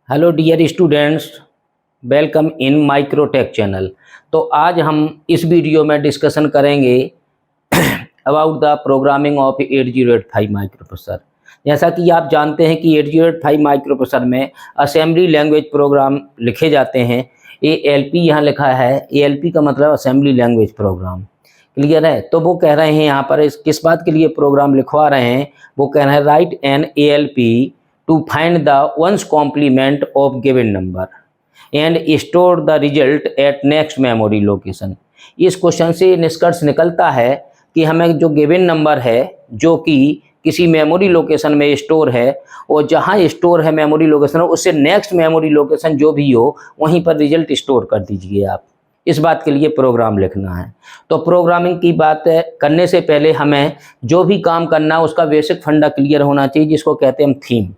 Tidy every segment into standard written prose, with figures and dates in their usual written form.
Hello dear students, welcome in Microtech channel. तो आज हम इस वीडियो में डिस्कशन करेंगे about the programming of 8085 microprocessor. जैसा कि आप जानते हैं कि 8085 माइक्रोप्रोसेसर में असेंबली लैंग्वेज प्रोग्राम लिखे जाते हैं। ALP यहाँ लिखा है, ALP का मतलब असेंबली लैंग्वेज प्रोग्राम। क्लियर है? तो वो कह रहे हैं यहाँ पर किस बात के लिए प्रोग्राम लिखवा रहे हैं। वो कह रहे हैं write an ALP to find the ones complement of given number and store the result at next memory location। इस क्वेश्चन से निष्कर्ष निकलता है कि हमें जो गिवन नंबर है जो कि किसी मेमोरी लोकेशन में स्टोर है और जहाँ स्टोर है मेमोरी लोकेशन उससे नेक्स्ट मेमोरी लोकेशन जो भी हो वहीं पर रिजल्ट स्टोर कर दीजिए आप। इस बात के लिए प्रोग्राम लिखना है। तो प्रोग्रामिंग की बात करने से पहले हमें जो भी काम करना है उसका बेसिक फंडा क्लियर होना चाहिए, जिसको कहते हैं हम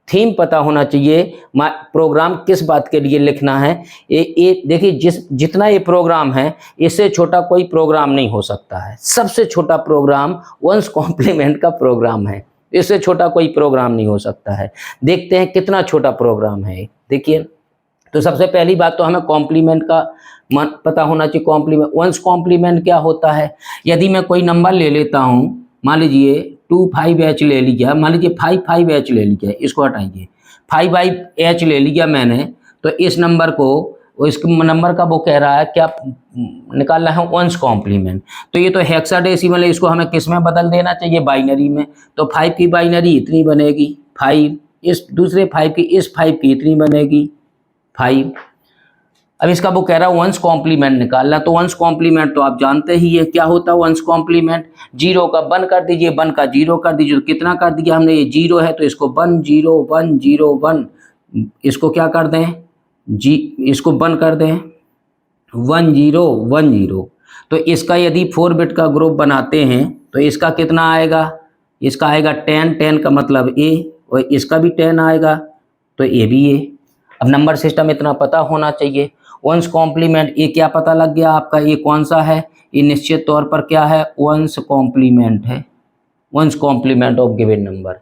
थीम पता होना चाहिए। प्रोग्राम किस बात के लिए लिखना है। ये देखिए, जितना ये प्रोग्राम है इससे छोटा कोई प्रोग्राम नहीं हो सकता है। सबसे छोटा प्रोग्राम वंस कॉम्प्लीमेंट का प्रोग्राम है, इससे छोटा कोई प्रोग्राम नहीं हो सकता है। देखते हैं कितना छोटा प्रोग्राम है। देखिए, तो सबसे पहली बात तो हमें कॉम्प्लीमेंट का पता होना चाहिए। कॉम्प्लीमेंट, वंस कॉम्प्लीमेंट क्या होता है। यदि मैं कोई नंबर ले लेता हूँ, मान लीजिए 25H ले लिया, मान लीजिए 55H ले लिया, इसको हटाइए, 5H ले लिया मैंने, तो इस नंबर को, इस नंबर का वो कह रहा है क्या निकालना है, वंस कॉम्प्लीमेंट। तो ये तो हेक्साडेसिमल है, इसको हमें किस में बदल देना चाहिए, बाइनरी में। तो 5 की बाइनरी इतनी बनेगी 5, इस दूसरे 5 की, इस 5 की इतनी बनेगी 5। अब इसका वो कह रहा है वंस कॉम्प्लीमेंट निकालना। तो वंस कॉम्प्लीमेंट तो आप जानते ही है क्या होता है। वंस कॉम्प्लीमेंट 0 का 1 कर दीजिए, 1 का 0 कर दीजिए। तो कितना कर दिया हमने, ये 0 है तो इसको 1 0 1 0 1, इसको क्या कर दें, इसको 1 कर दें, 1 0 1 0। तो इसका यदि 4 बिट का ग्रुप बनाते हैं तो इसका कितना आएगा, इसका आएगा 10, 10 का मतलब A, और इसका भी 10 आएगा तो ये भी A। अब नंबर सिस्टम इतना पता होना चाहिए। वंस कॉम्प्लीमेंट, ये क्या पता लग गया आपका, ये कौन सा है, ये निश्चित तौर पर क्या है, वंस कॉम्प्लीमेंट है, ones complement of given number.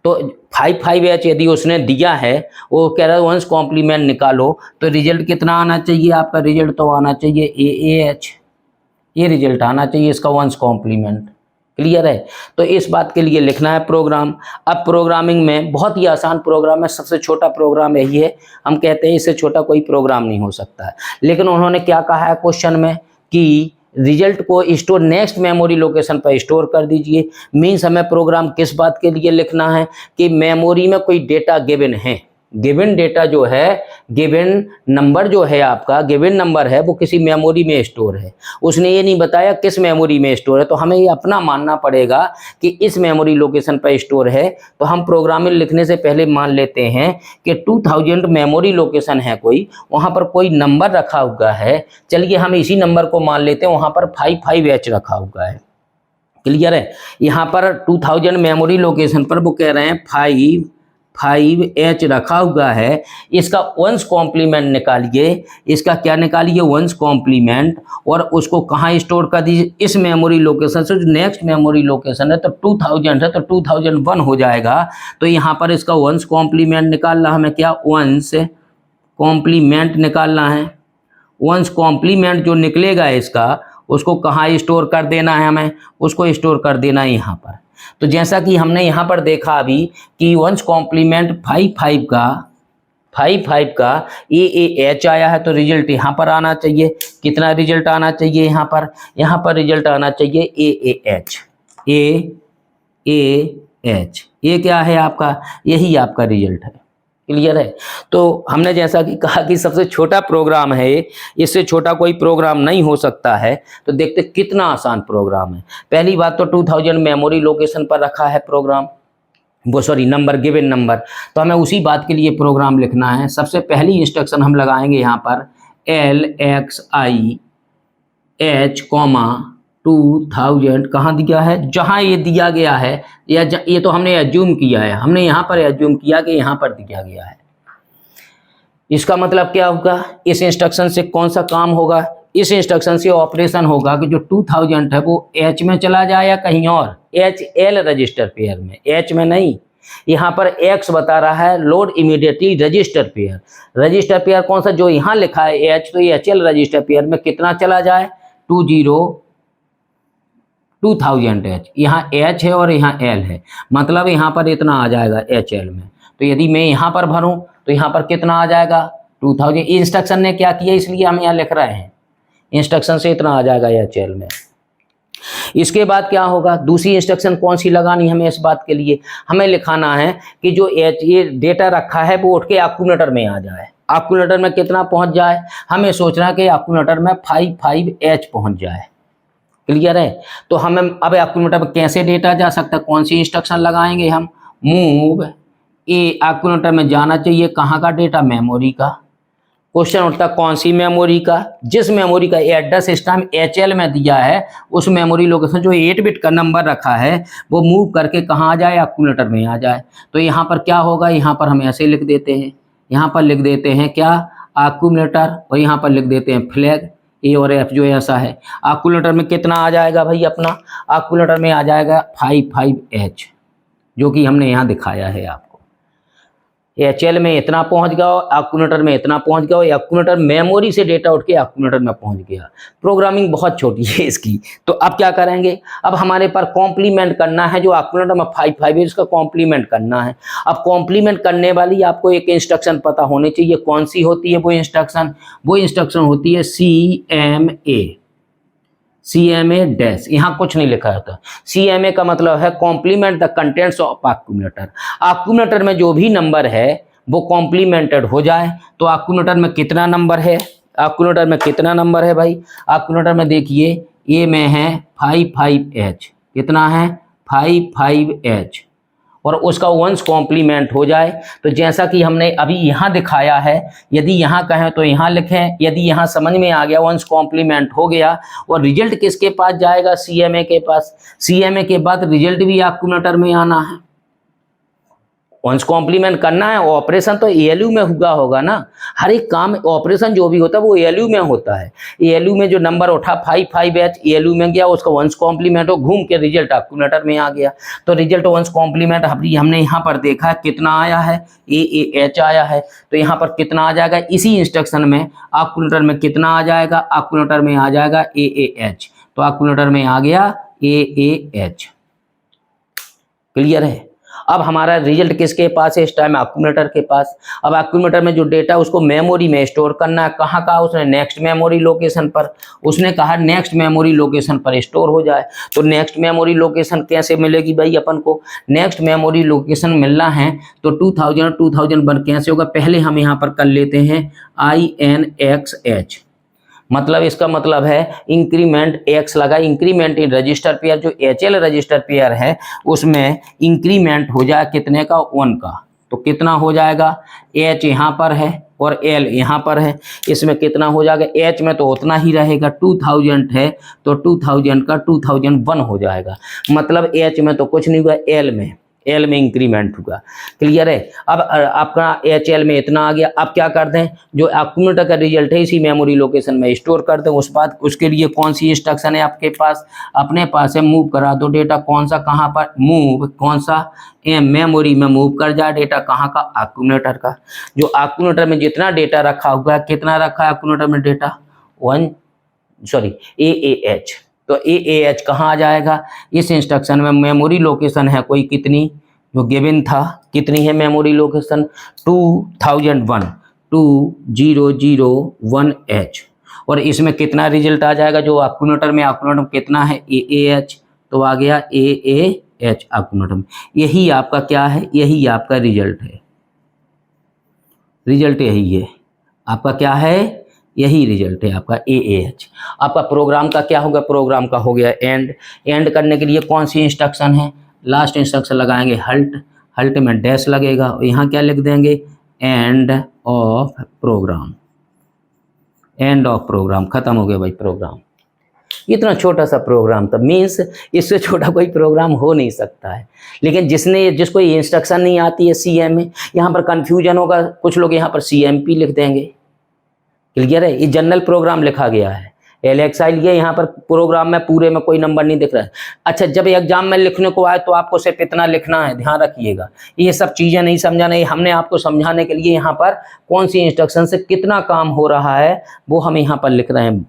तो 55H यदि उसने दिया है, वो कह रहा है वंस कॉम्प्लीमेंट निकालो, तो रिजल्ट कितना आना चाहिए आपका, रिजल्ट तो आना चाहिए AH, ये रिजल्ट आना चाहिए इसका वंस कॉम्प्लीमेंट। क्लियर है? तो इस बात के लिए लिखना है प्रोग्राम। अब प्रोग्रामिंग में बहुत ही आसान प्रोग्राम है, सबसे छोटा प्रोग्राम यही है। हम कहते हैं इससे छोटा कोई प्रोग्राम नहीं हो सकता है। लेकिन उन्होंने क्या कहा है क्वेश्चन में कि रिजल्ट को स्टोर नेक्स्ट मेमोरी लोकेशन पर स्टोर कर दीजिए। मीन्स हमें प्रोग्राम किस बात के लिए लिखना है कि मेमोरी में कोई डेटा गिवन है, गिवन डेटा जो है, गिवन नंबर जो है आपका, गिवन नंबर है वो किसी मेमोरी में स्टोर है। उसने ये नहीं बताया किस मेमोरी में स्टोर है, तो हमें ये अपना मानना पड़ेगा कि इस मेमोरी लोकेशन पर स्टोर है। तो हम प्रोग्रामिंग लिखने से पहले मान लेते हैं कि 2000 मेमोरी लोकेशन है कोई, वहाँ पर कोई नंबर रखा हुआ है। चलिए हम इसी नंबर को मान लेते हैं, वहाँ पर 55H रखा हुआ है। क्लियर है? यहाँ पर 2000 मेमोरी लोकेशन पर वो कह रहे हैं 5H रखा हुआ है। इसका वंस कॉम्प्लीमेंट निकालिए, इसका क्या निकालिए, वंस कॉम्प्लीमेंट, और उसको कहाँ स्टोर कर दीजिए, इस मेमोरी लोकेशन से। जो नेक्स्ट मेमोरी लोकेशन है तो 2000 है तो 2001 हो जाएगा। तो यहाँ पर इसका वंस कॉम्प्लीमेंट निकालना हमें, क्या वंस कॉम्प्लीमेंट निकालना है। वंस कॉम्प्लीमेंट जो निकलेगा इसका, उसको कहाँ स्टोर कर देना है, हमें उसको स्टोर कर देना है यहाँ पर। तो जैसा कि हमने यहाँ पर देखा अभी कि वंस कॉम्प्लीमेंट 55 का AH आया है, तो रिजल्ट यहाँ पर आना चाहिए। कितना रिजल्ट आना चाहिए यहाँ पर रिजल्ट आना चाहिए AH। ये क्या है आपका, यही आपका रिजल्ट है। क्लियर है? तो हमने जैसा कि कहा कि सबसे छोटा प्रोग्राम है, इससे छोटा कोई प्रोग्राम नहीं हो सकता है। तो देखते कितना आसान प्रोग्राम है। पहली बात तो 2000 मेमोरी लोकेशन पर रखा है प्रोग्राम, वो सॉरी नंबर, गिवन नंबर। तो हमें उसी बात के लिए प्रोग्राम लिखना है। सबसे पहली इंस्ट्रक्शन हम लगाएंगे यहाँ पर LXIH 2000 कहाँ दिया है, जहाँ ये दिया गया है, या ये तो हमने एज्यूम किया है, हमने यहाँ पर एज्यूम किया कि यहाँ पर दिया गया है। इसका मतलब क्या होगा, इस इंस्ट्रक्शन से कौन सा काम होगा, इस इंस्ट्रक्शन से ऑपरेशन होगा कि जो 2000 है वो H में चला जाए या कहीं और, HL रजिस्टर पेयर में, H में नहीं, यहाँ पर x बता रहा है load immediately register pair. Register pair कौन सा, जो यहाँ लिखा है h, तो ये HL रजिस्टर पेयर में कितना चला जाए 2000 H। यहाँ H है और यहाँ L है, मतलब यहाँ पर इतना आ जाएगा HL में। तो यदि मैं यहाँ पर भरूं तो यहाँ पर कितना आ जाएगा 2000। इंस्ट्रक्शन ने क्या किया इसलिए हम यहाँ लिख रहे हैं, इंस्ट्रक्शन से इतना आ जाएगा HL में। इसके बाद क्या होगा, दूसरी इंस्ट्रक्शन कौन सी लगानी हमें, इस बात के लिए हमें लिखाना है कि जो ये डेटा रखा है वो उठ के एक्यूमुलेटर में आ जाए। एक्यूमुलेटर में कितना पहुंच जाए, हमें सोचना है कि एक्यूमुलेटर में 55H पहुंच जाए। क्लियर है। तो हमें अब एक्यूमुलेटर में कैसे डेटा जा सकता है, कौन सी इंस्ट्रक्शन लगाएंगे हम, मूव ए। एक्यूमुलेटर में जाना चाहिए कहाँ का डेटा, मेमोरी का। क्वेश्चन उठता कौन सी मेमोरी का, जिस मेमोरी का एड्रेस सिस्टम HL में दिया है उस मेमोरी लोकेशन जो 8 बिट का नंबर रखा है वो मूव करके कहाँ आ जाए, एक्यूमुलेटर में आ जाए। तो यहाँ पर क्या होगा, यहाँ पर हम ऐसे लिख देते हैं, यहाँ पर लिख देते हैं क्या, एक्यूमुलेटर, और यहाँ पर लिख देते हैं फ्लैग A और F जो ऐसा है। एक्यूमुलेटर में कितना आ जाएगा भाई अपना, एक्यूमुलेटर में आ जाएगा 55H जो कि हमने यहाँ दिखाया है आपको। HL में इतना पहुंच गया, एक्यूमुलेटर में इतना पहुंच गया, एक्यूमुलेटर मेमोरी से डेटा उठ के एक्यूमुलेटर में पहुंच गया। प्रोग्रामिंग बहुत छोटी है इसकी। तो अब क्या करेंगे, अब हमारे पर कॉम्प्लीमेंट करना है, जो एक्यूमुलेटर में 55 है उसका कॉम्प्लीमेंट करना है। अब कॉम्प्लीमेंट करने वाली आपको एक इंस्ट्रक्शन पता होनी चाहिए, कौन सी होती है वो इंस्ट्रक्शन, होती है CMA डैश। यहाँ कुछ नहीं लिखा होता। CMA का मतलब है complement the contents of accumulator. Accumulator में जो भी नंबर है वो कॉम्प्लीमेंटेड हो जाए। तो एक्यूमुलेटर में कितना नंबर है, एक्यूमुलेटर में कितना नंबर है भाई, एक्यूमुलेटर में देखिए ए में है 55H, कितना है 55H, और उसका वंस कॉम्प्लीमेंट हो जाए। तो जैसा कि हमने अभी यहाँ दिखाया है, यदि यहाँ कहें तो यहाँ लिखें, यदि यहाँ समझ में आ गया वंस कॉम्प्लीमेंट हो गया, और रिजल्ट किसके पास जाएगा, CMA के पास। CMA के बाद रिजल्ट भी एक्यूमुलेटर में आना है। वंस कॉम्प्लीमेंट करना है, ऑपरेशन तो ALU में हुआ होगा ना, हर एक काम ऑपरेशन जो भी होता है वो ALU में होता है। ALU में जो नंबर उठा 55H ALU में गया, उसका वंस कॉम्प्लीमेंट हो, घूम के रिजल्ट एक्यूमुलेटर में आ गया। तो रिजल्ट वंस कॉम्प्लीमेंट हमने यहाँ पर देखा कितना आया है, AAH आया है। तो यहाँ पर कितना आ जाएगा, इसी इंस्ट्रक्शन में एक्यूमुलेटर में कितना आ जाएगा, एक्यूमुलेटर में आ जाएगा AAH। तो एक्यूमुलेटर में आ गया AAH। क्लियर है। अब हमारा रिजल्ट किसके पास है इस टाइम, एक्यूमुलेटर के पास। अब एक्यूमुलेटर में जो डेटा उसको मेमोरी में स्टोर करना है, कहाँ कहा उसने, नेक्स्ट मेमोरी लोकेशन पर। उसने कहा नेक्स्ट मेमोरी लोकेशन पर स्टोर हो जाए। तो नेक्स्ट मेमोरी लोकेशन कैसे मिलेगी भाई अपन को, नेक्स्ट मेमोरी लोकेशन मिलना है तो 2001 कैसे होगा, पहले हम यहाँ पर कर लेते हैं INXH। मतलब इसका मतलब है इंक्रीमेंट X लगा, इंक्रीमेंट इन रजिस्टर पेयर, जो HL रजिस्टर पेयर है उसमें इंक्रीमेंट हो जाए कितने का, 1 का। तो कितना हो जाएगा, H यहाँ पर है और L यहाँ पर है, इसमें कितना हो जाएगा, H में तो उतना ही रहेगा, 2000 है तो 2000 का 2001 हो जाएगा। मतलब H में तो कुछ नहीं हुआ, L में इंक्रीमेंट हुआ। क्लियर है। अब आपका HL में इतना आ गया। अब क्या कर दें, जो एक्यूमुलेटर का रिजल्ट है इसी मेमोरी लोकेशन में स्टोर कर दें। उसके लिए कौन सी इंस्ट्रक्शन है आपके पास, अपने पास है मूव करा दो डेटा, कौन सा, कहाँ पर, मूव, कौन सा, मेमोरी में मूव कर जाए डेटा, कहाँ का, एक्यूमुलेटर का। जो एक्यूमुलेटर में जितना डेटा रखा हुआ है, कितना रखा है एक्यूमुलेटर में डेटा, AAH। तो AAH कहाँ आ जाएगा, इस इंस्ट्रक्शन में मेमोरी लोकेशन है कोई कितनी, जो गिवन था, कितनी है मेमोरी लोकेशन, 2001H। और इसमें कितना रिजल्ट आ जाएगा, जो एक्यूमुलेटर में कितना है, AAH, तो आ गया AAH एक्यूमुलेटर में। यही आपका क्या है, यही आपका रिजल्ट है, रिजल्ट यही है आपका, क्या है, यही रिजल्ट है आपका AAH। आपका प्रोग्राम का क्या होगा, प्रोग्राम का हो गया एंड करने के लिए कौन सी इंस्ट्रक्शन है, लास्ट इंस्ट्रक्शन लगाएंगे हल्ट में डैश लगेगा, और यहाँ क्या लिख देंगे, एंड ऑफ प्रोग्राम, खत्म हो गया भाई प्रोग्राम। इतना छोटा सा प्रोग्राम था, मीन्स इससे छोटा कोई प्रोग्राम हो नहीं सकता है। लेकिन जिसको ये इंस्ट्रक्शन नहीं आती है CMA, यहाँ पर कन्फ्यूजन होगा, कुछ लोग यहाँ पर CMP लिख देंगे। क्लियर है। ये जनरल प्रोग्राम लिखा गया है, LXI लिए, यहाँ पर प्रोग्राम में पूरे में कोई नंबर नहीं दिख रहा है। अच्छा, जब एग्जाम में लिखने को आए तो आपको सिर्फ इतना लिखना है, ध्यान रखिएगा। ये सब चीज़ें नहीं समझाना है, हमने आपको समझाने के लिए यहाँ पर कौन सी इंस्ट्रक्शन से कितना काम हो रहा है वो हम यहाँ पर लिख रहे हैं।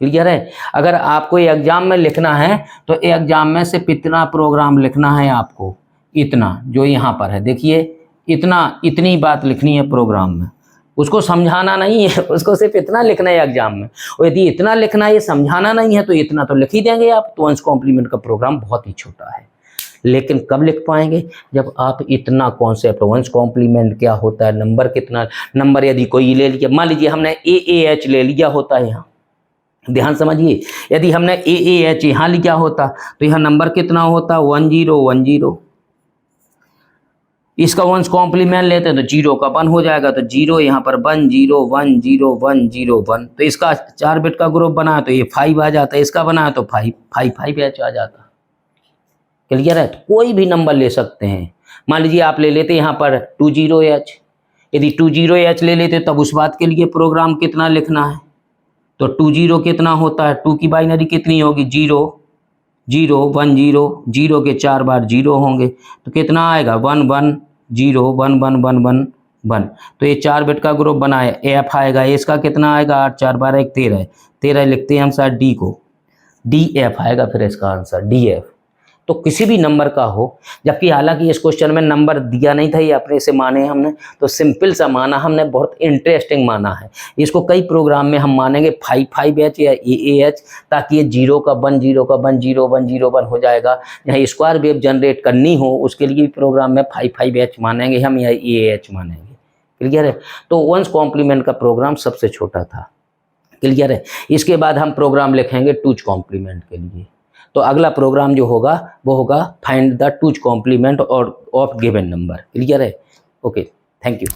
क्लियर है? अगर आपको एग्जाम में लिखना है तो एग्जाम में सिर्फ इतना प्रोग्राम लिखना है आपको, इतना जो यहाँ पर है, देखिए इतनी बात लिखनी है प्रोग्राम में, उसको समझाना नहीं है, उसको सिर्फ इतना लिखना है एग्जाम में। और यदि इतना लिखना है, ये समझाना नहीं है, तो इतना तो लिख ही देंगे आप। तो वंस कॉम्प्लीमेंट का प्रोग्राम बहुत ही छोटा है, लेकिन कब लिख पाएंगे? जब आप इतना कॉन्सेप्ट, वंस कॉम्प्लीमेंट क्या होता है, नंबर कितना, नंबर यदि कोई ले लिया, मान लीजिए हमने AAH ले लिया होता है यहाँ, ध्यान समझिए, यदि हमने AAH यहाँ लिया होता तो यहाँ नंबर कितना होता, 1010। इसका वंस कॉम्प्लीमेंट लेते हैं तो 0 का 1 हो जाएगा, तो 0 यहाँ पर 10101001। तो इसका 4 बिट का ग्रुप बना तो ये 5 आ जाता है, इसका बना तो 5H आ जाता। क्लियर है? तो कोई भी नंबर ले सकते हैं। मान लीजिए आप ले लेते यहाँ पर 20H, यदि 20H ले लेते तब उस बात के लिए प्रोग्राम कितना लिखना है, तो 20 कितना होता है, 2 की बाइनरी कितनी होगी, 0 0 1 0, 0 के 4 बार 0 होंगे, तो कितना आएगा 1 1 0 1 1 1 1 1। तो ये 4 बिट का ग्रुप बनाए, F आएगा, इसका कितना आएगा 8 4 12 1 13 लिखते हैं हम सर D को, DF आएगा फिर इसका आंसर DF। तो किसी भी नंबर का हो, जबकि हालांकि इस क्वेश्चन में नंबर दिया नहीं था, ये अपने से माने हमने, तो सिंपल सा माना हमने, बहुत इंटरेस्टिंग माना है। इसको कई प्रोग्राम में हम मानेंगे 5H या AAH, ताकि ये 0 का 1 0 का 1 0 1 0 1 हो जाएगा। यहाँ स्क्वायर वेव जनरेट करनी हो उसके लिए भी प्रोग्राम में 5H मानेंगे हम या AAH मानेंगे। क्लियर है? तो वंस कॉम्प्लीमेंट का प्रोग्राम सबसे छोटा था। क्लियर है? इसके बाद हम प्रोग्राम लिखेंगे टूज कॉम्प्लीमेंट के लिए। तो अगला प्रोग्राम जो होगा वो होगा फाइंड द टूज कॉम्प्लीमेंट और ऑफ गिवन नंबर। क्लियर है? Okay, thank you.